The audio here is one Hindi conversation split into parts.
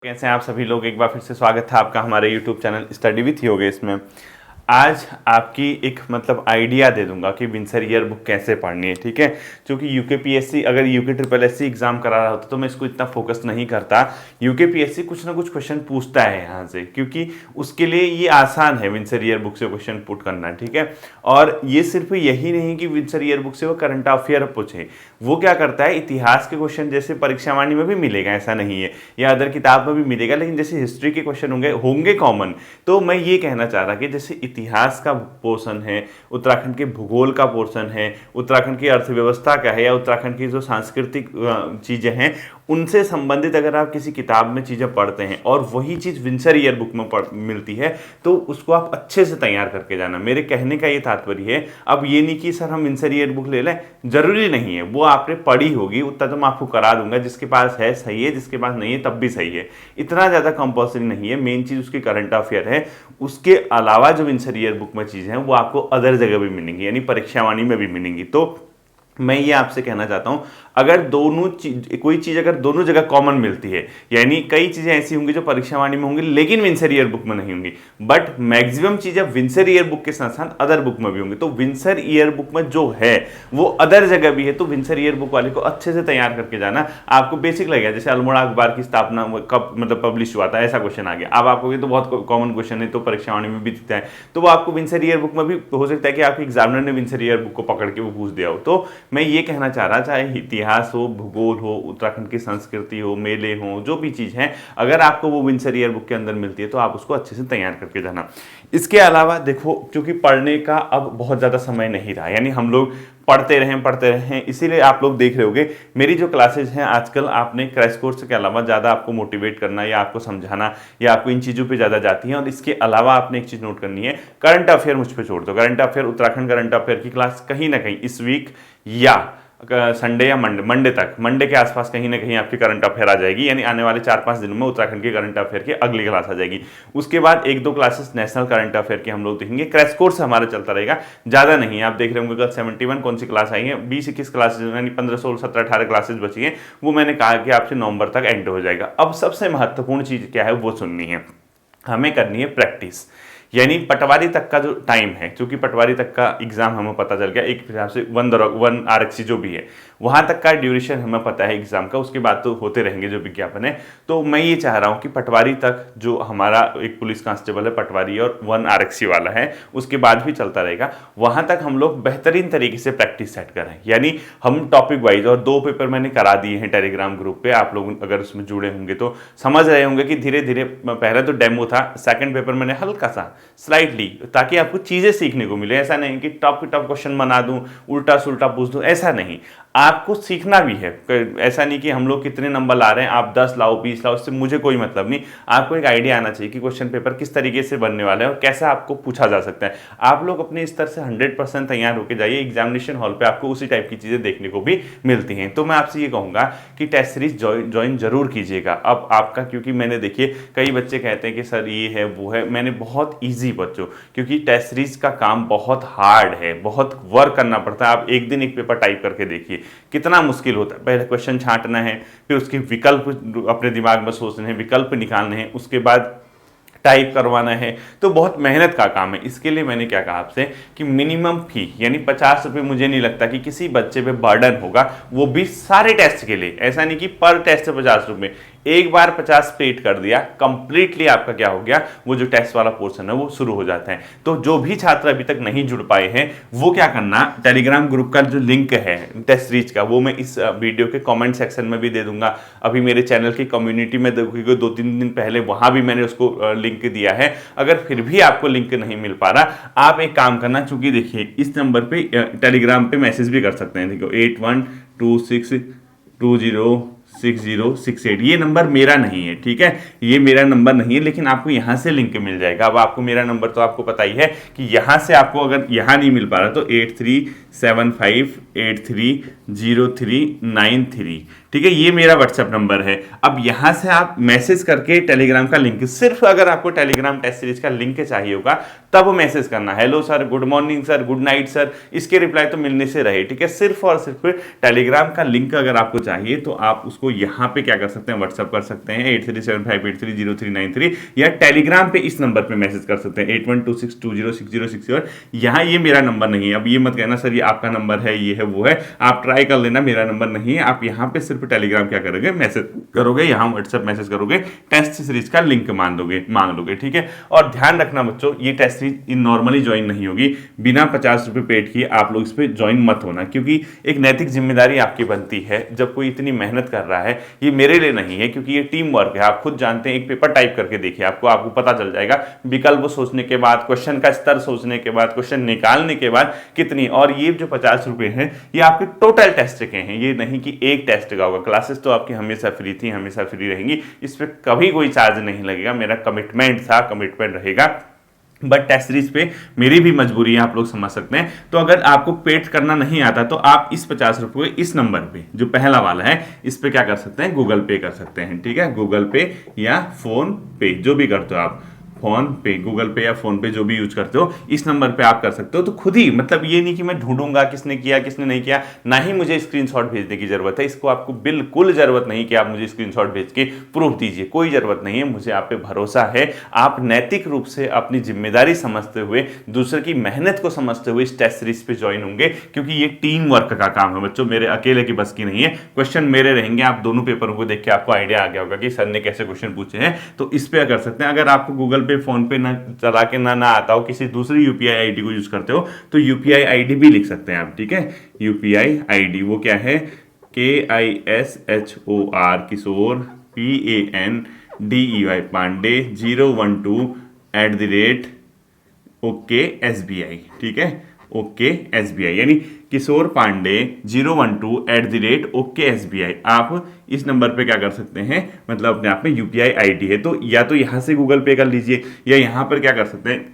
कैसे हैं आप सभी लोग। एक बार फिर से स्वागत था आपका हमारे YouTube channel study with Yogesh में। आज आपकी एक आइडिया दे दूंगा कि विंसर ईयर बुक कैसे पढ़नी है, ठीक है। क्योंकि यूकेपीएससी अगर यूके ट्रिपल एससी एग्जाम करा रहा होता तो मैं इसको इतना फोकस नहीं करता। यूकेपीएससी कुछ ना कुछ क्वेश्चन पूछता है यहाँ से, क्योंकि उसके लिए ये आसान है विंसर ईयर बुक से क्वेश्चन पुट करना, ठीक है। और ये सिर्फ यही नहीं कि विंसर ईयर बुक से वो करंट अफेयर पूछे, वो क्या करता है इतिहास के क्वेश्चन जैसे परीक्षा वाणी में भी मिलेगा, ऐसा नहीं है, या अदर किताब में भी मिलेगा, लेकिन जैसे हिस्ट्री के क्वेश्चन होंगे कॉमन। तो मैं ये कहना चाह रहा कि जैसे इतिहास का पोर्शन है, उत्तराखंड के भूगोल का पोर्शन है, उत्तराखंड की अर्थव्यवस्था का है, या उत्तराखंड की जो सांस्कृतिक चीज़ें हैं उनसे संबंधित अगर आप किसी किताब में चीज़ें पढ़ते हैं और वही चीज़ विंसर ईयर बुक में मिलती है तो उसको आप अच्छे से तैयार करके जाना। मेरे कहने का ये तात्पर्य है, अब ये नहीं कि सर हम विंसर ईयर बुक ले लें, जरूरी नहीं है, वो आपने पढ़ी होगी उतना तो मैं आपको करा दूंगा, जिसके पास है सही है, जिसके पास नहीं है तब भी सही है, इतना ज़्यादा कंपल्सरी नहीं है। मेन चीज़ उसकी करंट अफेयर है, उसके अलावा जो विंसर ईयर बुक में चीज़ें हैं वो आपको अदर जगह भी मिलेंगी, यानी परीक्षा वाणी में भी मिलेंगी। तो मैं ये आपसे कहना चाहता हूं, अगर कोई चीज अगर दोनों जगह कॉमन मिलती है, यानी कई चीजें ऐसी होंगी जो परीक्षा वाणी में होंगी लेकिन विंसर ईयर बुक में नहीं होंगी, बट मैक्सिमम चीजें विंसर ईयर बुक के साथ साथ अदर बुक में भी होंगी। तो विंसर ईयर बुक में जो है वो अदर जगह भी है, तो विंसर ईयर बुक वाले को अच्छे से तैयार करके जाना। आपको बेसिक लगेगा, जैसे अल्मोड़ा अखबार की स्थापना कब पब्लिश हुआ था, ऐसा क्वेश्चन आ गया। अब आपको ये तो बहुत कॉमन क्वेश्चन है, तो परीक्षा वाणी में भी दिखता है, तो वो आपको विंसर ईयर बुक में भी हो सकता है कि आपके एग्जामिनर ने विंसर ईयर बुक को पकड़ के वो पूछ दिया हो। तो मैं ये कहना चाह रहा, चाहे इतिहास हो, भूगोल हो, उत्तराखंड की संस्कृति हो, मेले हो, जो भी चीज़ है, अगर आपको वो विंसर ईयर बुक के अंदर मिलती है तो आप उसको अच्छे से तैयार करके जाना। इसके अलावा देखो, क्योंकि पढ़ने का अब बहुत ज़्यादा समय नहीं रहा, यानी हम लोग पढ़ते रहें, इसीलिए आप लोग देख रहे होंगे मेरी जो क्लासेज हैं आजकल आपने क्रैश कोर्स के अलावा ज़्यादा आपको मोटिवेट करना या आपको समझाना या आपको इन चीज़ों पे ज़्यादा जाती है। और इसके अलावा आपने एक चीज़ नोट करनी है, करंट अफेयर मुझ पे छोड़ दो। Current affair, Uttarakhand current affair की क्लास कहीं ना कहीं इस वीक या संडे या मंडे के आसपास कहीं ना कहीं आपकी करंट अफेयर आ जाएगी, यानी आने वाले 4-5 दिनों में उत्तराखंड के करंट अफेयर की अगली क्लास आ जाएगी। उसके बाद 1-2 क्लासेस नेशनल करंट अफेयर की हम लोग देखेंगे। क्रैश कोर्स हमारा चलता रहेगा, ज़्यादा नहीं। आप देख रहे होंगे कल 71 कौन सी क्लास आई है, 20-21 क्लासेज, यानी 15, 16, 17, 18 क्लासेज बची हैं, वो मैंने कहा कि आपसे नवंबर तक एंड हो जाएगा। अब सबसे महत्वपूर्ण चीज़ क्या है वो सुननी है, हमें करनी है प्रैक्टिस, यानी पटवारी तक का जो टाइम है, क्योंकि पटवारी तक का एग्जाम हमें पता चल गया एक हिसाब से 1 आरक्षी जो भी है वहां तक का ड्यूरेशन हमें पता है एग्जाम का, उसके बाद तो होते रहेंगे जो विज्ञापन है। तो मैं ये चाह रहा हूं कि पटवारी तक जो हमारा एक पुलिस कांस्टेबल है पटवारी और 1 आरक्षी वाला है, उसके बाद भी चलता रहेगा, वहां तक हम लोग बेहतरीन तरीके से प्रैक्टिस सेट करें। यानी हम टॉपिक वाइज, और 2 पेपर मैंने करा दिए हैं टेलीग्राम ग्रुप पे, आप लोग अगर उसमें जुड़े होंगे तो समझ रहे होंगे कि धीरे धीरे, पहले तो डेमो था, सेकंड पेपर मैंने हल्का सा स्लाइटली, ताकि आपको चीजें सीखने को मिले। ऐसा नहीं कि टॉप क्वेश्चन बना दूं, उल्टा सुल्टा पूछ दूं, ऐसा नहीं, आपको सीखना भी है। ऐसा नहीं कि हम लोग कितने नंबर ला रहे हैं, आप 10 लाओ 20 लाओ, इससे मुझे कोई मतलब नहीं। आपको एक आइडिया आना चाहिए कि क्वेश्चन पेपर किस तरीके से बनने वाला है और कैसा आपको पूछा जा सकता है। आप लोग अपने स्तर से 100% तैयार होकर जाइए, एग्जामिनेशन हॉल पे आपको उसी टाइप की चीजें देखने को भी मिलती हैं। तो मैं आपसे ये कहूंगा कि टेस्ट सीरीज ज्वाइन जरूर कीजिएगा। अब आपका, क्योंकि मैंने देखिए कई बच्चे कहते हैं कि सर ये है वो है, मैंने बहुत ईजी बच्चों, क्योंकि टेस्ट सीरीज का काम बहुत हार्ड है, बहुत वर्क करना पड़ता है। आप एक दिन एक पेपर टाइप करके देखिए कितना मुश्किल होता है। पहले क्वेश्चन छांटना है, फिर उसके विकल्प अपने दिमाग में सोचने हैं, विकल्प निकालने हैं, उसके बाद टाइप करवाना है, तो बहुत मेहनत का काम है। इसके लिए मैंने क्या कहा आपसे कि मिनिमम फी यानी 50 रुपये मुझे नहीं लगता कि किसी बच्चे पे बर्डन होगा, वो भी सारे टेस्ट के लिए। ऐसा नहीं कि पर टेस्ट से 50 रुपये, एक बार 50 पेड कर दिया, कंप्लीटली आपका क्या हो गया, वो जो टेस्ट वाला पोर्शन है वो शुरू हो जाता है। तो जो भी छात्र अभी तक नहीं जुड़ पाए हैं वो क्या करना, टेलीग्राम ग्रुप का जो लिंक है टेस्ट सीरीज का, वो मैं इस वीडियो के कमेंट सेक्शन में भी दे दूंगा। अभी मेरे चैनल की कम्युनिटी में देखोगे 2-3 दिन पहले वहां भी मैंने उसको लिंक दिया है। अगर फिर भी आपको लिंक नहीं मिल पा रहा, आप एक काम करना, चूंकि देखिए इस नंबर पे टेलीग्राम पे मैसेज भी कर सकते हैं, देखो 8126206068, ये नंबर मेरा नहीं है, ठीक है, ये मेरा नंबर नहीं है, लेकिन आपको यहां से लिंक मिल जाएगा। अब आपको मेरा नंबर तो आपको पता ही है कि यहां से आपको अगर यहां नहीं मिल पा रहा तो 8375830393, ठीक है, ये मेरा व्हाट्सएप नंबर है। अब यहां से आप मैसेज करके टेलीग्राम का लिंक, सिर्फ अगर आपको टेलीग्राम टेस्ट सीरीज का लिंक चाहिए होगा तब मैसेज करना, hello sir, good morning sir, good night sir, इसके रिप्लाई तो मिलने से रहे। ठीक है, सिर्फ और सिर्फ टेलीग्राम का लिंक अगर आपको चाहिए तो आप उसको यहां पे क्या कर सकते हैं, व्हाट्सएप कर सकते हैं 8375830393, या टेलीग्राम पे इस नंबर पे मैसेज कर सकते हैं 8126206064। यहाँ ये मेरा नंबर नहीं है। अब ये मत कहना सर ये आपका नंबर है, ये है वो है, आप ट्राई कर लेना, मेरा नंबर नहीं है। आप यहाँ पे सिर्फ टेलीग्राम क्या करोगे, मैसेज करोगे, यहाँ व्हाट्सएप मैसेज करोगे, टेस्ट सीरीज का लिंक मांग लोगे। ठीक है, और ध्यान रखना बच्चों, ये टेस्ट सीरीज नॉर्मली ज्वाइन नहीं होगी, बिना 50 रुपए पेड किए आप लोग इस पर ज्वाइन मत होना, क्योंकि एक नैतिक जिम्मेदारी आपकी बनती है। जब कोई इतनी मेहनत कर रहा है, ये मेरे लिए नहीं है, क्योंकि ये टीम वर्क है। आप खुद जानते हैं, एक पेपर टाइप करके देखिए, आपको पता चल जाएगा विकल्प सोचने के बाद, क्वेश्चन का स्तर सोचने के बाद, क्वेश्चन निकालने के बाद कितनी। और ये जो 50 रुपए हैं ये आपके टोटल टेस्ट के हैं, ये नहीं कि एक टेस्ट का होगा। क्लासेस तो आपकी हमेशा फ्री थी, हमेशा फ्री रहेंगी, इस पर कभी कोई चार्ज नहीं लगेगा। मेरा कमिटमेंट था, कमिटमेंट रहेगा। बट टेस्ट सीरीज पे मेरी भी मजबूरी है, आप लोग समझ सकते हैं। तो अगर आपको पेड करना नहीं आता तो आप इस 50 रुपये इस नंबर पे जो पहला वाला है, इस पे क्या कर सकते हैं, गूगल पे कर सकते हैं। ठीक है, गूगल पे या फोन पे, जो भी करते हो आप, फोन पे, गूगल पे या फोन पे जो भी यूज करते हो, इस नंबर पे आप कर सकते हो। तो खुद ही, मतलब ये नहीं कि मैं ढूंढूंगा किसने किया किसने नहीं किया, ना ही मुझे स्क्रीनशॉट भेजने की जरूरत है। इसको आपको बिल्कुल जरूरत नहीं कि आप मुझे स्क्रीनशॉट भेज के प्रूफ दीजिए, कोई जरूरत नहीं है। मुझे आप पे भरोसा है, आप नैतिक रूप से अपनी जिम्मेदारी समझते हुए, दूसरे की मेहनत को समझते हुए इस टेस्ट सीरीज पे ज्वाइन होंगे, क्योंकि ये टीम वर्क का काम है बच्चों, मेरे अकेले की बस की नहीं है। क्वेश्चन मेरे रहेंगे, आप दोनों पेपरों को देख के आपको आइडिया आ गया होगा कि सर ने कैसे क्वेश्चन पूछे हैं, तो इस पे कर सकते हैं। अगर आपको गूगल पे, फोन पे ना चला के ना आता हो, किसी दूसरी यूपीआई आईडी को यूज करते हो, तो यूपीआई आईडी भी लिख सकते हैं आप। ठीक है, यूपीआई आईडी वो क्या है, KISHOR किशोर PANDEY पांडे 012 ओके SBI। ठीक है, ओके SBI, यानी किशोर पांडे 012 ओके SBI। आप इस नंबर पे क्या कर सकते हैं, मतलब अपने आप में यूपीआई आईडी है, तो या तो यहां से गूगल पे कर लीजिए, या यहां पर क्या कर सकते हैं,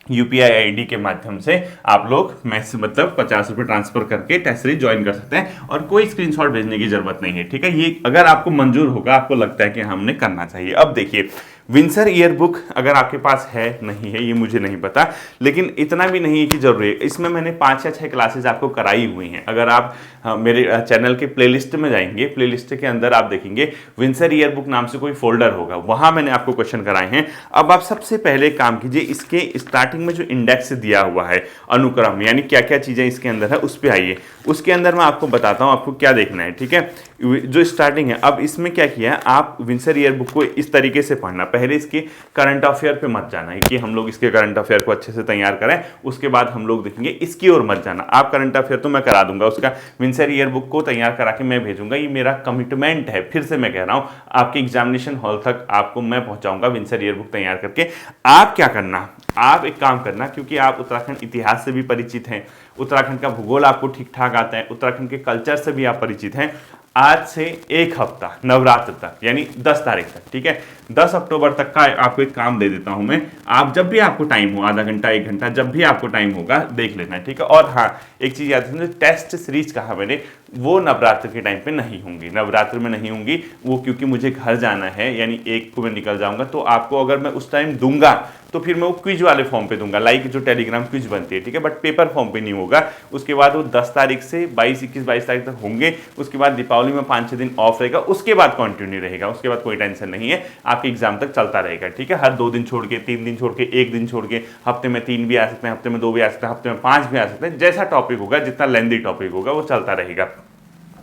यूपीआई आईडी के माध्यम से आप लोग मैसेज, मतलब 50 रुपये ट्रांसफर करके टेस्ट सीरीज ज्वाइन कर सकते हैं, और कोई स्क्रीनशॉट भेजने की जरूरत नहीं है। ठीक है, ये अगर आपको मंजूर होगा, आपको लगता है कि हमने करना चाहिए। अब देखिए, विंसर ईयर बुक अगर आपके पास है नहीं है ये मुझे नहीं पता, लेकिन इतना भी नहीं है कि जरूरी है। इसमें मैंने 5 या 6 क्लासेस आपको कराई हुई हैं। अगर आप मेरे चैनल के प्लेलिस्ट में जाएंगे, प्लेलिस्ट के अंदर आप देखेंगे विंसर ईयर बुक नाम से कोई फोल्डर होगा, वहां मैंने आपको क्वेश्चन कराए हैं। अब आप सबसे पहले काम कीजिए, इसके स्टार्टिंग में जो इंडेक्स दिया हुआ है, अनुक्रम, यानी क्या क्या चीजें इसके अंदर है, उस पर आइए। उसके अंदर मैं आपको बताता हूं आपको क्या देखना है। ठीक है, जो स्टार्टिंग है, अब इसमें क्या किया है, आप विंसर ईयर बुक को इस तरीके से पढ़ना। पहले इसके करंट अफेयर पे मत जाना है कि हम लोग इसके करंट अफेयर को अच्छे से तैयार करें, उसके बाद हम लोग देखेंगे, इसकी ओर मत जाना। आप करंट अफेयर तो मैं करा दूंगा, उसका विंसर ईयर बुक को तैयार करा के मैं भेजूंगा, ये मेरा कमिटमेंट है। फिर से मैं कह रहा हूं, आपके एग्जामिनेशन हॉल तक आपको मैं पहुंचाऊंगा विंसर ईयर बुक तैयार करके। आप क्या करना, आप एक काम करना, क्योंकि आप उत्तराखंड इतिहास से भी परिचित हैं, उत्तराखंड का भूगोल आपको ठीक ठाक आता है, उत्तराखंड के कल्चर से भी आप परिचित हैं। आज से एक हफ्ता, नवरात्र तक, यानी 10 तारीख तक, ठीक है, 10 अक्टूबर तक का आपको एक काम दे देता हूं मैं। आप जब भी आपको टाइम हो, आधा घंटा 1 घंटा, जब भी आपको टाइम होगा देख लेना, ठीक है। और हाँ, एक चीज याद रखना, टेस्ट सीरीज कहा मैंने, वो नवरात्र के टाइम पे नहीं होंगी, नवरात्र में नहीं होंगी वो, क्योंकि मुझे घर जाना है, यानी 1 को मैं निकल जाऊंगा। तो आपको अगर मैं उस टाइम दूंगा तो फिर मैं वो क्विज वाले फॉर्म पे दूंगा, लाइक जो टेलीग्राम क्विज बनती है, ठीक है, बट पेपर फॉर्म पे नहीं होगा। उसके बाद वो 10 तारीख से 22, 21, 22 तारीख तक होंगे। उसके बाद दीपावली में 5-6 दिन ऑफ रहेगा, उसके बाद कंटिन्यू रहेगा, उसके बाद कोई टेंशन नहीं है, आपके एग्जाम तक चलता रहेगा, ठीक है। हर 2 दिन छोड़ के, 3 दिन छोड़ के, 1 दिन छोड़ के, हफ्ते में 3 भी आ सकते हैं, हफ्ते में 2 भी आ सकते हैं, हफ्ते में 5 भी आ सकते हैं, जैसा टॉपिक होगा, जितना लेंदी टॉपिक होगा वो चलता रहेगा।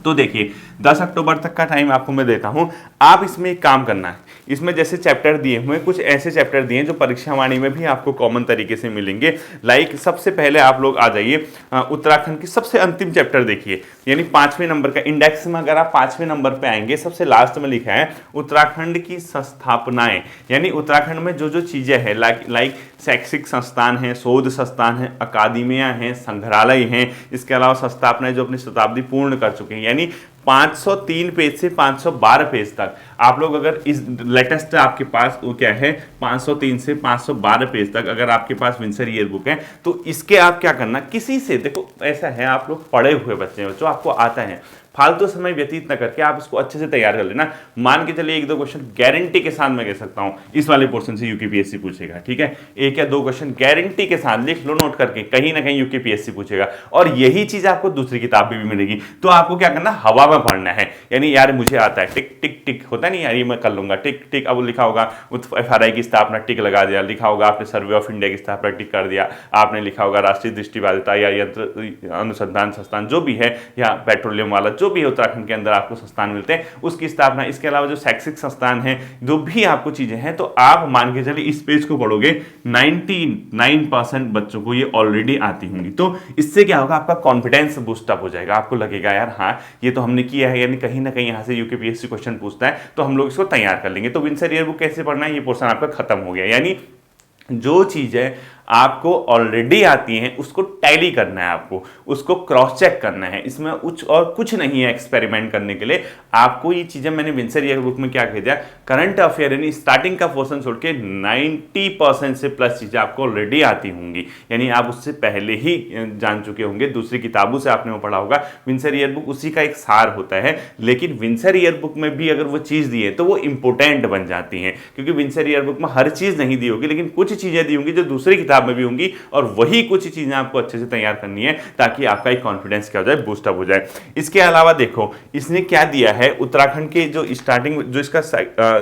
तो देखिए, 10 अक्टूबर तक का टाइम आपको मैं देता हूं। आप इसमें एक काम करना है, इसमें जैसे चैप्टर दिए हुए, कुछ ऐसे चैप्टर दिए हैं जो परीक्षा वाणी में भी आपको कॉमन तरीके से मिलेंगे। लाइक सबसे पहले आप लोग आ जाइए, उत्तराखंड की सबसे अंतिम चैप्टर देखिए, यानी 5वें नंबर का इंडेक्स में अगर आप 5वें नंबर पे आएंगे, सबसे लास्ट में लिखा है उत्तराखंड की संस्थापनाएं, यानी उत्तराखंड में जो जो चीजें हैं, लाइक शैक्षिक संस्थान है, शोध संस्थान है, अकादमियां हैं, संग्रहालय हैं, इसके अलावा संस्थापनाएं जो अपनी शताब्दी पूर्ण कर चुके हैं, यानी 503 पेज से 512 पेज तक आप लोग अगर इस लेटेस्ट आपके पास वो क्या है 503 से 512 पेज तक अगर आपके पास विंसर ईयर बुक है तो इसके आप क्या करना, किसी से, देखो ऐसा है आप लोग पढ़े हुए बच्चे हैं जो आपको आता है, फालतू समय व्यतीत न करके आप इसको अच्छे से तैयार कर लेना। मान के चलिए 1-2 क्वेश्चन गारंटी के साथ मैं कह सकता हूं इस वाले पोर्शन से यूकेपीएससी पूछेगा, ठीक है, 1 या 2 क्वेश्चन गारंटी के साथ लिख लो नोट करके, कहीं ना कहीं यूकेपीएससी पूछेगा। और यही चीज आपको दूसरी किताब में भी मिलेगी। तो आपको क्या करना, हवा में पढ़ना है, यानी यार मुझे आता है, टिक टिक टिक होता नहीं यार, ये मैं कर लूंगा, टिक टिक। अब लिखा होगा FRI की स्थापना, टिक लगा दिया, लिखा होगा आपने सर्वे ऑफ इंडिया की स्थापना, टिक कर दिया, आपने लिखा होगा राष्ट्रीय दृष्टिबाधिता या यंत्र अनुसंधान संस्थान जो भी है, या पेट्रोलियम वाला जो भी है उत्तराखंड के अंदर आपको संस्थान मिलते हैं उसकी स्थापना। इसके अलावा जो शैक्षिक संस्थान है, जो भी आपको चीजें हैं, तो आप मान के चलिए इस पेज को पढ़ोगे 99% बच्चों को ये ऑलरेडी आती होंगी। तो इससे क्या होगा, आपका कॉन्फिडेंस बूस्टअप हो जाएगा, आपको लगेगा यार हाँ ये तो हमने किया है, यानी कहीं ना कहीं यहां से यूकेपीएससी क्वेश्चन पूछता है तो हम लोग इसको तैयार कर लेंगे। तो विंसर ईयर बुक कैसे पढ़ना है, ये पोर्शन आपका खत्म हो गया। यानी जो चीजें आपको ऑलरेडी आती हैं उसको टैली करना है, आपको उसको क्रॉस चेक करना है, इसमें और कुछ नहीं है एक्सपेरिमेंट करने के लिए। आपको ये चीजें मैंने विंसर ईयर बुक में क्या कह दिया, करंट अफेयर यानी स्टार्टिंग का पोर्शन छोड़ के 90% से प्लस चीजें आपको ऑलरेडी आती होंगी, यानी आप उससे पहले ही जान चुके होंगे, दूसरी किताबों से आपने वो पढ़ा होगा। विंसर ईयर बुक उसी का एक सार होता है, लेकिन विंसर ईयर बुक में भी अगर वो चीज दी है तो वो इंपोर्टेंट बन जाती है, क्योंकि विंसर ईयर बुक में हर चीज नहीं दी होगी, लेकिन कुछ चीजें दी होंगी जो दूसरी किताब में भी होंगी, और वही कुछ चीजें आपको अच्छे से तैयार करनी है ताकि आपका एक कॉन्फिडेंस क्या हो जाए, बूस्टअप हो जाए। इसके अलावा देखो इसने क्या दिया है, उत्तराखंड के जो स्टार्टिंग जो इसका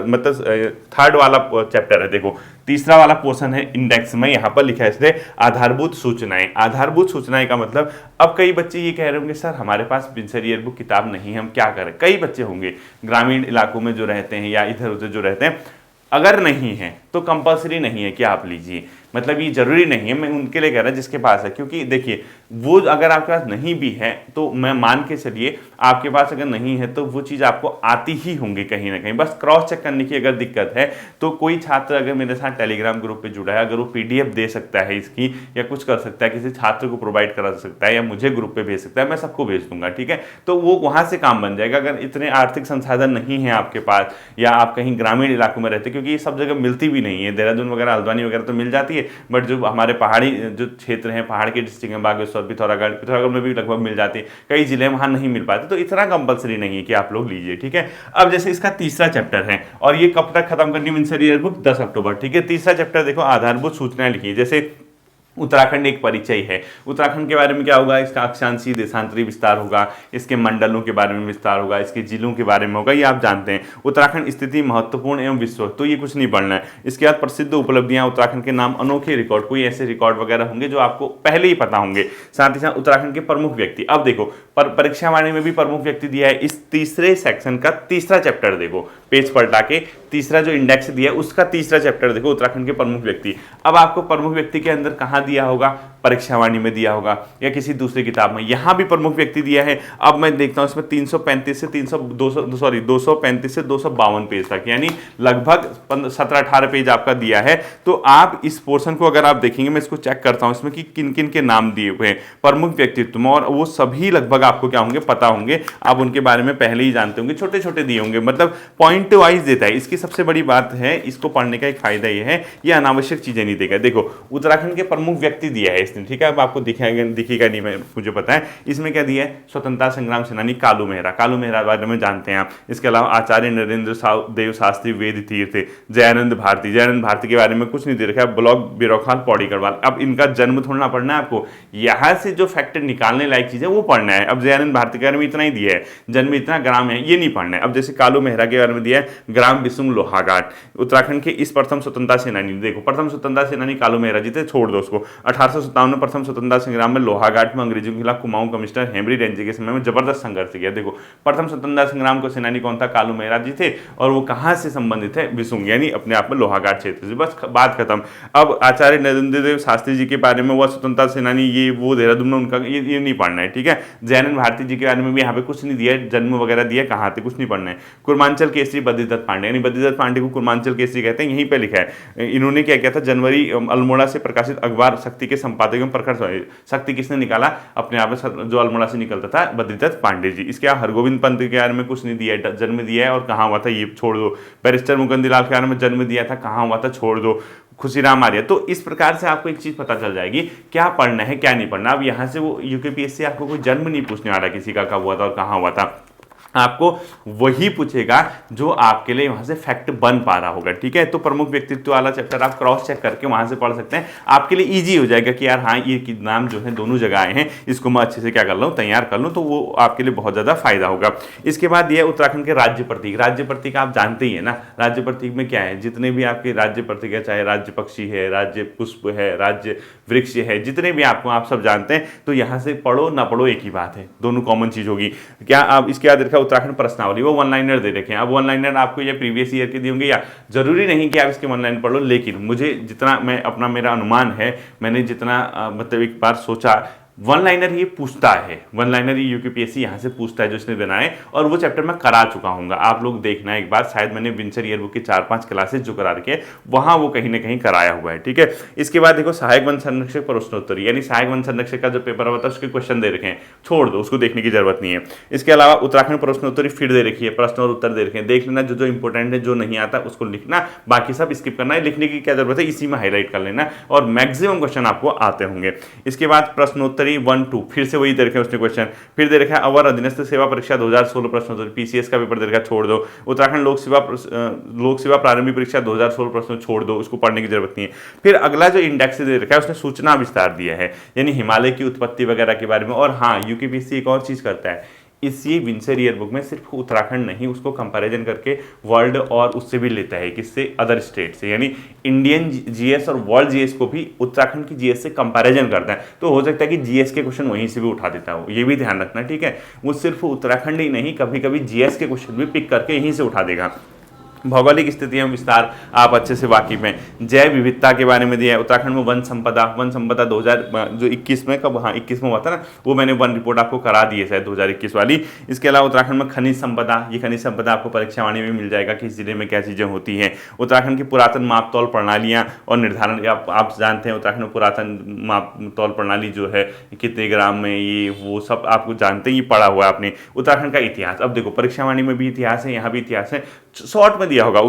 मतलब थर्ड वाला चैप्टर है, देखो तीसरा वाला पोर्शन है इंडेक्स में, यहां पर लिखा है इसने आधारभूत सूचनाएं। आधारभूत सूचनाएं का मतलब, अब कई बच्चे ये कह रहे होंगे सर हमारे पास विंसर ईयर बुक किताब नहीं है, हम क्या करें। कई बच्चे होंगे ग्रामीण इलाकों में जो रहते हैं या इधर उधर जो रहते हैं, अगर नहीं है तो कंपलसरी नहीं है कि आप लीजिए, मतलब ये जरूरी नहीं है, मैं उनके लिए कह रहा जिसके पास है, क्योंकि देखिए वो अगर आपके पास नहीं भी है तो मैं मान के चलिए आपके पास अगर नहीं है तो वो चीज़ आपको आती ही होंगी कहीं ना कहीं, बस क्रॉस चेक करने की अगर दिक्कत है तो कोई छात्र अगर मेरे साथ टेलीग्राम ग्रुप पे जुड़ा है, अगर वो PDF दे सकता है इसकी या कुछ कर सकता है, किसी छात्र को प्रोवाइड करा सकता है या मुझे ग्रुप पे भेज सकता है, मैं सबको भेज दूंगा, ठीक है, तो वो वहाँ से काम बन जाएगा। अगर इतने आर्थिक संसाधन नहीं है आपके पास या आप कहीं ग्रामीण इलाकों में रहते, क्योंकि ये सब जगह मिलती भी नहीं है, देहरादून वगैरह हल्द्वानी वगैरह तो मिल जाती है, बट जो हमारे पहाड़ी जो क्षेत्र हैं, पहाड़ के डिस्ट्रिक्ट हैं, बागेश्वर, पिथौरागढ़ में भी लगभग मिल जाती है, कई जिले वहां नहीं मिल पाते, तो इतना कंपलसरी नहीं है कि आप लोग लीजिए, ठीक है। अब जैसे इसका तीसरा चैप्टर है और ये कब तक खत्म करनी विंसर ईयर बुक, 10 अक्टूबर, ठीक है। तीसरा चैप्टर देखो आधारभूत सूचनाएं लिखी, जैसे उत्तराखंड एक परिचय है, उत्तराखंड के बारे में क्या होगा, इसका अक्षांशीय देशांतरी विस्तार होगा, इसके मंडलों के बारे में विस्तार होगा, इसके जिलों के बारे में होगा, ये आप जानते हैं। उत्तराखंड स्थिति महत्वपूर्ण एवं विश्व, तो ये कुछ नहीं पढ़ना है। इसके बाद प्रसिद्ध उपलब्धियां, उत्तराखंड के नाम, अनोखे रिकॉर्ड, कोई ऐसे रिकॉर्ड वगैरह होंगे जो आपको पहले ही पता होंगे। साथ ही साथ उत्तराखंड के प्रमुख व्यक्ति, अब देखो परीक्षा वाणी में भी प्रमुख व्यक्ति दिया है, इस तीसरे सेक्शन का तीसरा चैप्टर देखो, पेज पलटा के तीसरा जो इंडेक्स दिया है उसका तीसरा चैप्टर देखो, उत्तराखंड के प्रमुख व्यक्ति। अब आपको प्रमुख व्यक्ति के अंदर कहां दिया होगा, परीक्षावाणी में दिया होगा या किसी दूसरी किताब में, यहां भी प्रमुख व्यक्ति दिया है। अब मैं देखता हूं इसमें 335 से 235 से 252 पेज तक, यानी लगभग 17-18 पेज आपका दिया है। तो आप इस पोर्शन को अगर आप देखेंगे, मैं इसको चेक करता हूं इसमें कि किन किन के नाम दिए हुए हैं प्रमुख व्यक्तित्व में, और वो सभी लगभग आपको क्या होंगे, पता होंगे, आप उनके बारे में पहले ही जानते होंगे, छोटे छोटे दिए होंगे, मतलब पॉइंट वाइज देता है। इसकी सबसे बड़ी बात है, इसको पढ़ने का एक फायदा ये है, ये अनावश्यक चीजें नहीं देगा। देखो उत्तराखंड के प्रमुख व्यक्ति दिया है इसने, ठीक है, अब आपको दिखेगा नहीं, मुझे पता है। इसमें क्या दिया है, स्वतंत्रता संग्राम सेनानी कालू मेहरा बारे में जानते हैं आप। इसके अलावा आचार्य नरेंद्र देव शास्त्री, वेद तीर्थ, जयानंद भारती के बारे में कुछ नहीं दे रखा है, ब्लॉक बिरोखाल, पौड़ी गढ़वाल। अब इनका जन्म थोड़ा पढ़ना है आपको, यहाँ से जो फैक्टर निकालने लायक चीज है वो पढ़ना है। अब जयानंद भारती के बारे में इतना ही दिया है, जन्म इतना, ग्राम है, ये नहीं पढ़ना है। अब जैसे कालू मेहरा के बारे में दिया है, ग्राम बिसुंग लोहाघाट, उत्तराखंड के इस प्रथम स्वतंत्रता सेनानी, देखो प्रथम स्वतंत्रता सेनानी कालू मेहरा जी थे, छोड़ दो उसको। 1857 में प्रथम स्वतंत्रता संग्राम में लोहाघाट में अंग्रेजों के खिलाफ कुमाऊं कमिश्नर हेनरी रेंजे के समय में जबरदस्त संघर्ष किया। देखो प्रथम स्वतंत्रता संग्राम को सेनानी कौन था, कालू मेहरा जी थे, और वो कहां से संबंधित है, बिसुंग, यानी अपने आप में लोहाघाट क्षेत्र से। बस बात खत्म। अब आचार्य नरेंद्र देव शास्त्री जी के बारे में, वह स्वतंत्रता सेनानी, ये वो देहरादून में उनका, ये नहीं पढ़ना है, ठीक है। जयानंद भारती जी के बारे में भी यहाँ पे कुछ नहीं दिया है, जन्म वगैरह दिया, कहाँ थे, कुछ नहीं पढ़ना है। कुर्मांचल केसरी बद्रीदत्त पांडे, यानी बद्रीदत्त बद्रीदत्त पांडे को कुर्मांचल केसरी कहते हैं, यहीं पे लिखा है। इन्होंने क्या किया था, जनवरी अल्मोड़ा से प्रकाशित अखबार शक्ति के संपादक एवं प्रखर, शक्ति किसने निकाला, अपने आप में जो अल्मोड़ा से निकलता था, बद्रीदत्त पांडे जी। इसके हरगोविंद पंत के बारे में कुछ नहीं दिया है, जन्म दिया है और कहाँ हुआ था ये छोड़ दो। बैरिस्टर मुकुंदलाल के बारे में जन्म दिया था, कहाँ हुआ था, छोड़ दो। खुशीराम आर्य। तो इस प्रकार से आपको एक चीज पता चल जाएगी क्या पढ़ना है क्या नहीं पढ़ना। अब यहां से वो यूकेपीएससी आपको कोई जन्म नहीं पूछने वाला किसी का, कब हुआ था और कहाँ हुआ था, आपको वही पूछेगा जो आपके लिए वहां से फैक्ट बन पा रहा होगा। ठीक है, तो प्रमुख व्यक्तित्व वाला चैप्टर आप क्रॉस चेक करके वहां से पढ़ सकते हैं, आपके लिए इजी हो जाएगा कि यार हाँ ये नाम जो है दोनों जगह आए हैं, इसको मैं अच्छे से क्या कर लूँ, तैयार कर लूँ, तो वो आपके लिए बहुत ज्यादा फायदा होगा। इसके बाद ये उत्तराखंड के राज्य प्रतीक। राज्य प्रतीक आप जानते ही है ना, राज्य प्रतीक में क्या है, जितने भी आपके राज्य प्रतीक है, चाहे राज्य पक्षी है, राज्य पुष्प है, राज्य वृक्ष है, जितने भी आपको आप सब जानते हैं, तो यहाँ से पढ़ो ना पढ़ो एक ही बात है, दोनों कॉमन चीज होगी। क्या आप इसके बाद देखा उत्तराखंड प्रश्नावली, वो वन लाइनर दे रखे हैं। अब वन लाइनर आपको ये प्रीवियस ईयर के दिए होंगे, या जरूरी नहीं कि आप इसके वन लाइन पढ़ लो, लेकिन मुझे जितना मैं अपना मेरा अनुमान है, मैंने जितना मतलब एक बार सोचा, वन लाइनर ये पूछता है, वन लाइनर ये यूकेपीएससी यहाँ से पूछता है जो इसने बनाए, और वो चैप्टर मैं करा चुका हूँ। आप लोग देखना एक बार, शायद मैंने विंसर ईयरबुक की 4-5 क्लासेस जो करा रखे वहाँ वो कहीं ना कहीं कराया हुआ है। ठीक है, इसके बाद देखो सहायक वन संरक्षक प्रश्नोत्तरी, यानी सहायक वन संरक्षक का जो पेपर होता है उसके क्वेश्चन दे रखे हैं, छोड़ दो, उसको देखने की जरूरत नहीं है। इसके अलावा उत्तराखंड प्रश्नोत्तरी फिर दे रखी है, प्रश्न और उत्तर दे रखे हैं, देख लेना, जो इंपॉर्टेंट है, जो नहीं आता उसको लिखना, बाकी सब स्किप करना है, लिखने की क्या जरूरत है, इसी में हाईलाइट कर लेना, और मैक्सिमम क्वेश्चन आपको आते होंगे। इसके बाद प्रश्नोत्तरी 1-2 फिर से वही दे रखे उसने क्वेश्चन, फिर दे रखा है अवर अधीनस्थ सेवा परीक्षा 2016 प्रश्नोत्तरी, पीसीएस का पेपर दे रखा, छोड़ दो। उत्तराखंड लोक सेवा प्रारंभिक परीक्षा 2016 प्रश्न, छोड़ दो, उसको पढ़ने की जरूरत नहीं है। फिर अगला जो इंडेक्स दे रखा है उसने सूचना विस्तार दिया है, यानी हिमालय की उत्पत्ति वगैरह के बारे में। और हाँ, यूकेपीएससी एक और चीज करता है, इसी विंसर ईयरबुक में सिर्फ उत्तराखंड नहीं, उसको कंपैरिजन करके वर्ल्ड और उससे भी लेता है, किससे, अदर स्टेट से, यानी इंडियन जीएस और वर्ल्ड जीएस को भी उत्तराखंड की जीएस से कंपैरिजन करता है। तो हो सकता है कि जीएस के क्वेश्चन वहीं से भी उठा देता हो, ये भी ध्यान रखना। ठीक है, वो सिर्फ उत्तराखंड ही नहीं, कभी कभी जीएस के क्वेश्चन भी पिक करके यहीं से उठा देगा। भौगोलिक स्थितियों विस्तार आप अच्छे से वाकिफ हैं। जैव विविधता के बारे में दिया है। उत्तराखंड में वन संपदा 2021 में, कब, हाँ 21 में हुआ था ना, वो मैंने वन रिपोर्ट आपको करा दी है शायद 2021 वाली। इसके अलावा उत्तराखंड में खनिज संपदा, ये खनिज संपदा आपको परीक्षावाणी में मिल जाएगा कि इस जिले में क्या चीज़ें होती हैं। उत्तराखंड की पुरातन माप तौल प्रणालियाँ और निर्धारण, आप जानते हैं उत्तराखंड में पुरातन माप तौल प्रणाली जो है कितने ग्राम में, ये वो सब आपको जानते ही, पढ़ा हुआ है आपने। उत्तराखंड का इतिहास, अब देखो परीक्षावाणी में भी इतिहास है, यहाँ भी इतिहास है, शॉर्ट में दिया होगा।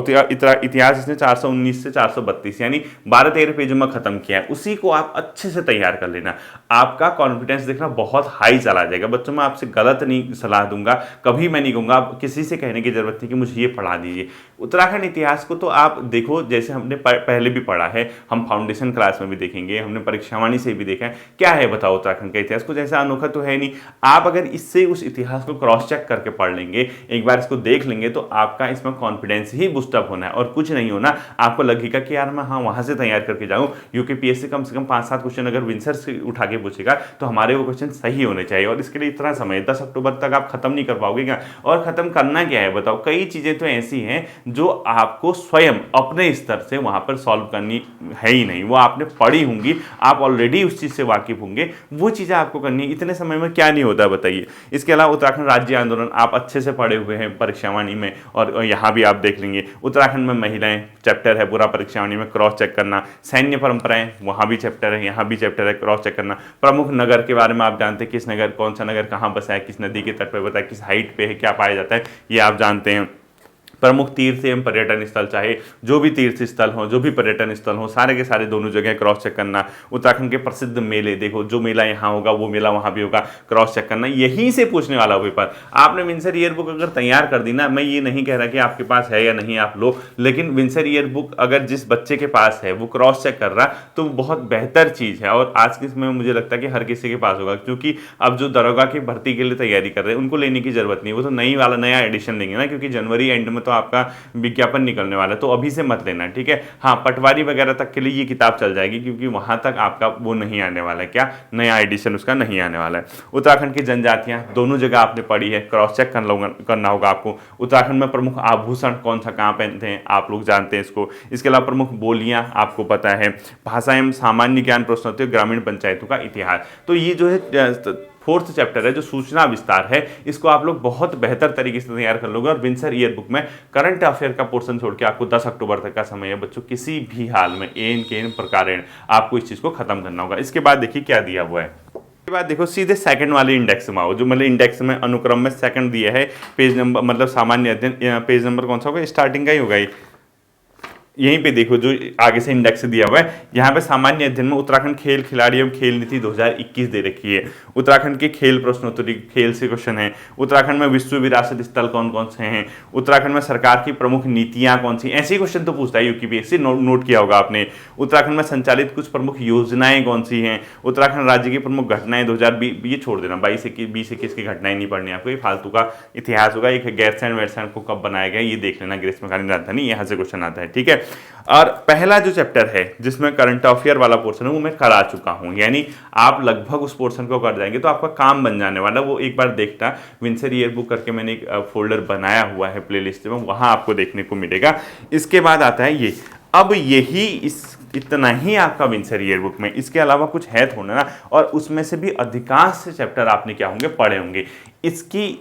इतिहास इसने 419 से 432 यानी 12-13 पेजों में खत्म किया है, उसी को आप अच्छे से तैयार कर लेना। आपका कॉन्फिडेंस देखना बहुत हाई चला जाएगा। बच्चों मैं आपसे गलत नहीं सलाह दूंगा, कभी मैं नहीं कहूंगा, आप किसी से कहने की जरूरत नहीं कि मुझे ये पढ़ा दीजिए। उत्तराखंड इतिहास को तो आप देखो, जैसे हमने पहले भी पढ़ा है, हम फाउंडेशन क्लास में भी देखेंगे, हमने परीक्षावाणी से भी देखा है। क्या है बताओ उत्तराखंड का इतिहास, कुछ ऐसा अनोखा तो है नहीं। आप अगर इससे उस इतिहास को क्रॉस चेक करके पढ़ लेंगे, एक बार इसको देख लेंगे, तो आपका इसमें कॉन्फिडेंस ही बूस्टअप होना है और कुछ नहीं होना। आपको लगेगा कि यार मैं हाँ वहां से तैयार करके जाऊं, यूकेपीएससी कम से कम 5-7 क्वेश्चन अगर विंसर से उठा के पूछेगा तो हमारे वो क्वेश्चन सही होने चाहिए। और इसके लिए इतना समय 10 अक्टूबर तक आप खत्म नहीं कर पाओगे क्या? और खत्म करना क्या है बताओ? कई चीजें तो ऐसी हैं जो आपको स्वयं अपने स्तर से वहां पर सॉल्व करनी है ही नहीं, वो आपने पढ़ी होंगी, आप ऑलरेडी उस चीज से वाकिफ होंगे, वो चीजें आपको करनी है। इतने समय में क्या नहीं होता बताइए। इसके अलावा उत्तराखंड राज्य आंदोलन आप अच्छे से पढ़े हुए हैं परीक्षावाणी में, और यहाँ भी आप देख लेंगे। उत्तराखंड में महिलाएं चैप्टर है पूरा परीक्षावाणी में, क्रॉस चेक करना। सैन्य परंपराएं वहां भी चैप्टर है, यहाँ भी चैप्टर है, क्रॉस चेक करना। प्रमुख नगर के बारे में आप जानते हैं, किस नगर, कौन सा नगर कहाँ बसा है, किस नदी के तट पर बसा है, किस हाइट पे है, क्या पाया जाता है, ये आप जानते हैं। प्रमुख तीर्थ एवं पर्यटन स्थल, चाहे जो भी तीर्थ स्थल हो, जो भी पर्यटन स्थल हो, सारे के सारे दोनों जगह क्रॉस चेक करना। उत्तराखंड के प्रसिद्ध मेले, देखो जो मेला यहाँ होगा वो मेला वहाँ भी होगा, क्रॉस चेक करना। यहीं से पूछने वाला पेपर। आपने विंसर ईयर बुक अगर तैयार कर दी ना, मैं ये नहीं कह रहा कि आपके पास है या नहीं आप लो, लेकिन विंसर ईयर बुक अगर जिस बच्चे के पास है वो क्रॉस चेक कर रहा तो बहुत बेहतर चीज़ है। और आज के समय में मुझे लगता है कि हर किसी के पास होगा, क्योंकि अब जो दरोगा की भर्ती के लिए तैयारी कर रहे हैं उनको लेने की जरूरत नहीं, वो तो नई वाला नया एडिशन लेंगे ना, क्योंकि जनवरी एंड में तो आपका विज्ञापन निकलने वाला है, तो अभी से मत लेना, ठीक है। हाँ, पटवारी वगैरह तक के लिए ये किताब चल जाएगी, क्योंकि वहां तक आपका वो नहीं आने वाला है, क्या नया एडिशन उसका नहीं आने वाला है। उत्तराखंड की जनजातियां दोनों जगह आपने पढ़ी है, क्रॉस चेक करना होगा आपको। उत्तराखंड में प्रमुख आभूषण कौन सा कहाँ पहनते हैं आप लोग जानते हैं इसको। इसके अलावा प्रमुख बोलियां आपको पता है। भाषा एवं सामान्य ज्ञान प्रश्न होते हैं, ग्रामीण पंचायतों का इतिहास। तो ये जो है फोर्थ चैप्टर है जो सूचना विस्तार है, इसको आप लोग बहुत बेहतर तरीके से तैयार कर लोगे। और विंसर ईयर बुक में करंट अफेयर का पोर्शन छोड़ के आपको 10 अक्टूबर तक का समय है बच्चों, किसी भी हाल में एन के एन प्रकारेण आपको इस चीज को खत्म करना होगा। इसके बाद देखिए क्या दिया हुआ है, इसके बाद देखो सीधे सेकंड वाले इंडेक्स में आओ, जो मतलब इंडेक्स में अनुक्रम में सेकंड दिया है, पेज नंबर मतलब सामान्य अध्ययन, पेज नंबर कौन सा होगा, स्टार्टिंग का ही होगा, यहीं पे देखो जो आगे से इंडेक्स दिया हुआ है, यहाँ पे सामान्य अध्ययन में उत्तराखंड खेल खिलाड़ी एवं खेल नीति 2021 दे रखी है। उत्तराखंड के खेल प्रश्नोत्तरी, खेल से क्वेश्चन है। उत्तराखंड में विश्व विरासत स्थल कौन कौन से हैं, उत्तराखंड में सरकार की प्रमुख नीतियां कौन सी, ऐसे क्वेश्चन तो पूछता है यूपीएससी, नोट किया होगा आपने। उत्तराखंड में संचालित कुछ प्रमुख योजनाएं कौन सी हैं, उत्तराखंड राज्य की प्रमुख घटनाएं 2020, ये छोड़ देना, 22-21 की घटनाएं नहीं पढ़नी आपको, ये फालतू का इतिहास होगा। एक गैरसैंण वैरसैंण को कब बनाया गया ये देख लेना, ग्रीष्मकालीन राजधानी, यहाँ से क्वेश्चन आता है, ठीक है। और पहला जो चैप्टर है जिसमें करंट अफेयर वाला पोर्शन है वो मैं करा चुका हूं, यानी आप लगभग उस पोर्शन को कर जाएंगे तो आपका काम बन जाने वाला। वो एक बार देखना, विंसर ईयर बुक करके मैंने एक फोल्डर बनाया हुआ है प्लेलिस्ट में, वहां आपको देखने को मिलेगा। इसके बाद आता है ये, अब यही इतना ही आपका विंसर ईयर बुक में, इसके अलावा कुछ है थोड़ा ना, और उसमें से भी अधिकांश चैप्टर आपने क्या होंगे, पढ़े होंगे। इसकी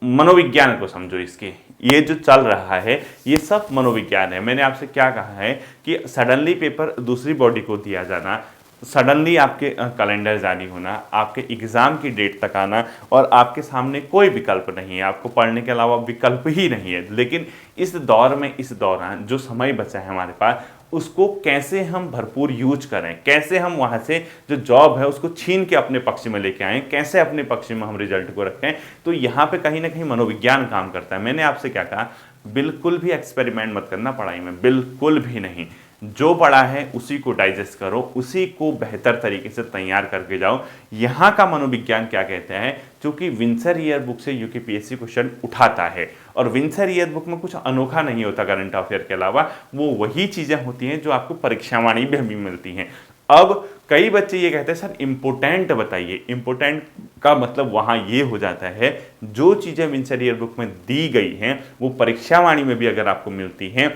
मनोविज्ञान को समझो, इसके ये जो चल रहा है ये सब मनोविज्ञान है। मैंने आपसे क्या कहा है कि सडनली पेपर दूसरी बॉडी को दिया जाना, सडनली आपके कैलेंडर जारी होना, आपके एग्जाम की डेट तक आना, और आपके सामने कोई विकल्प नहीं है, आपको पढ़ने के अलावा विकल्प ही नहीं है। लेकिन इस दौर में, इस दौरान जो समय बचा है हमारे पास, उसको कैसे हम भरपूर यूज करें, कैसे हम वहाँ से जो जॉब है उसको छीन के अपने पक्ष में लेके आएँ, कैसे अपने पक्ष में हम रिजल्ट को रखें। तो यहाँ पे कहीं ना कहीं मनोविज्ञान काम करता है। मैंने आपसे क्या कहा, बिल्कुल भी एक्सपेरिमेंट मत करना पढ़ाई में, बिल्कुल भी नहीं। जो पढ़ा है उसी को डाइजेस्ट करो, उसी को बेहतर तरीके से तैयार करके जाओ। यहाँ का मनोविज्ञान क्या कहते हैं, क्योंकि विंसर ईयर बुक से यूपीएससी क्वेश्चन उठाता है, और विंसर ईयर बुक में कुछ अनोखा नहीं होता करंट अफेयर के अलावा, वो वही चीजें होती हैं जो आपको परीक्षावाणी में भी मिलती हैं। अब कई बच्चे ये कहते हैं सर इम्पोर्टेंट बताइए, इम्पोर्टेंट का मतलब वहां ये हो जाता है जो चीजें विंसर ईयर बुक में दी गई हैं वो परीक्षावाणी में भी अगर आपको मिलती हैं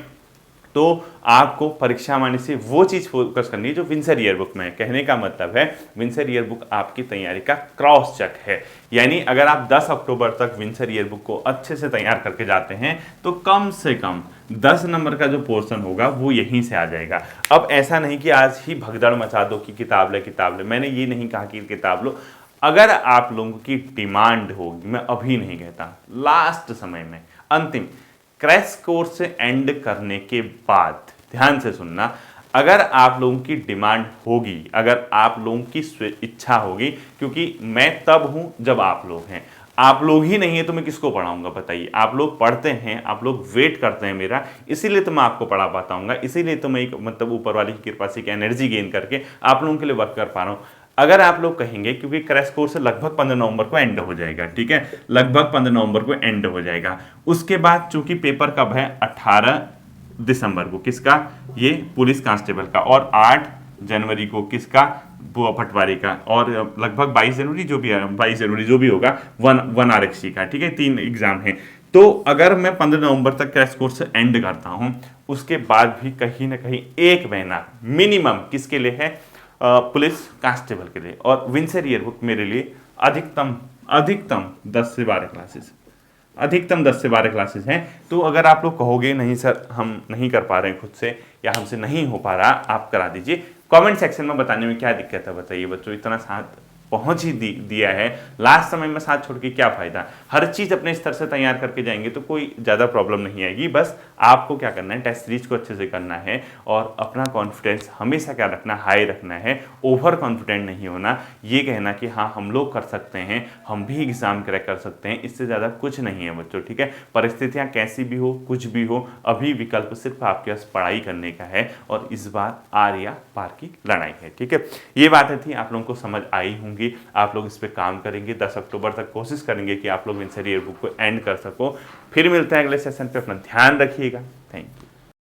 तो आपको परीक्षावाणी से वो चीज फोकस करनी है जो विंसर ईयर बुक में है। कहने का मतलब है विंसर ईयर बुक आपकी तैयारी का क्रॉस चेक है, यानी अगर आप 10 अक्टूबर तक विंसर ईयर बुक को अच्छे से तैयार करके जाते हैं तो कम से कम 10 नंबर का जो पोर्शन होगा वो यहीं से आ जाएगा। अब ऐसा नहीं कि आज ही भगदड़ मचा दो कि किताब ले, मैंने ये नहीं कहा कि किताब लो। अगर आप लोगों की डिमांड होगी, मैं अभी नहीं कहता, लास्ट समय में अंतिम क्रैश कोर्स से एंड करने के बाद, ध्यान से सुनना, अगर आप लोगों की डिमांड होगी, अगर आप लोगों की इच्छा होगी, क्योंकि मैं तब हूं जब आप लोग हैं, आप लोग ही नहीं है तो मैं किसको पढ़ाऊंगा बताइए। आप लोग पढ़ते हैं, आप लोग वेट करते हैं मेरा, इसीलिए तो मैं आपको पढ़ा पाता हूँ, इसीलिए तो मैं एक मतलब ऊपर वाली की कृपा से एनर्जी गेन करके आप लोगों के लिए वर्क कर पा रहा हूँ। अगर आप लोग कहेंगे, क्योंकि क्रैश कोर्स लगभग 15 नवंबर को एंड हो जाएगा, ठीक है, लगभग 15 नवंबर को एंड हो जाएगा। उसके बाद चूंकि पेपर कब है, 18 दिसंबर को, किसका, ये पुलिस कांस्टेबल का, और 8 जनवरी को किसका, वो पटवारी का, और लगभग 22 जनवरी जो भी है, 22 जनवरी जो भी होगा वन आरक्षी का, ठीक है, 3 एग्जाम है। तो अगर मैं 15 नवंबर तक क्रैश कोर्स एंड करता हूं, उसके बाद भी कहीं ना कहीं एक महीना मिनिमम किसके लिए है, पुलिस कांस्टेबल के लिए, और विंसर ईयर बुक मेरे लिए अधिकतम 10 से 12 क्लासेस, अधिकतम 10 से 12 क्लासेस हैं। तो अगर आप लोग कहोगे नहीं सर हम नहीं कर पा रहे हैं खुद से, या हमसे नहीं हो पा रहा, आप करा दीजिए। कमेंट सेक्शन में बताने में क्या दिक्कत है बताइए बच्चों, इतना साथ पहुंच ही दिया है, लास्ट समय में साथ छोड़ के क्या फायदा। हर चीज अपने स्तर से तैयार करके जाएंगे तो कोई ज्यादा प्रॉब्लम नहीं आएगी। बस आपको क्या करना है, टेस्ट सीरीज को अच्छे से करना है, और अपना कॉन्फिडेंस हमेशा क्या रखना, हाई रखना है। ओवर कॉन्फिडेंट नहीं होना, ये कहना कि हाँ हम लोग कर सकते हैं, हम भी एग्जाम क्रैक कर सकते हैं, इससे ज्यादा कुछ नहीं है बच्चों, ठीक है। परिस्थितियां कैसी भी हो, कुछ भी हो, अभी विकल्प सिर्फ आपके पास पढ़ाई करने का है, और इस बार आर या पार की लड़ाई है, ठीक है। ये बातें थी, आप लोगों को समझ आई होंगी, आप लोग इस पे काम करेंगे, 10 अक्टूबर तक कोशिश करेंगे कि आप लोग विंसर ईयर बुक को एंड कर सको। फिर मिलते हैं अगले सेशन पे, अपना ध्यान रखिएगा, थैंक यू।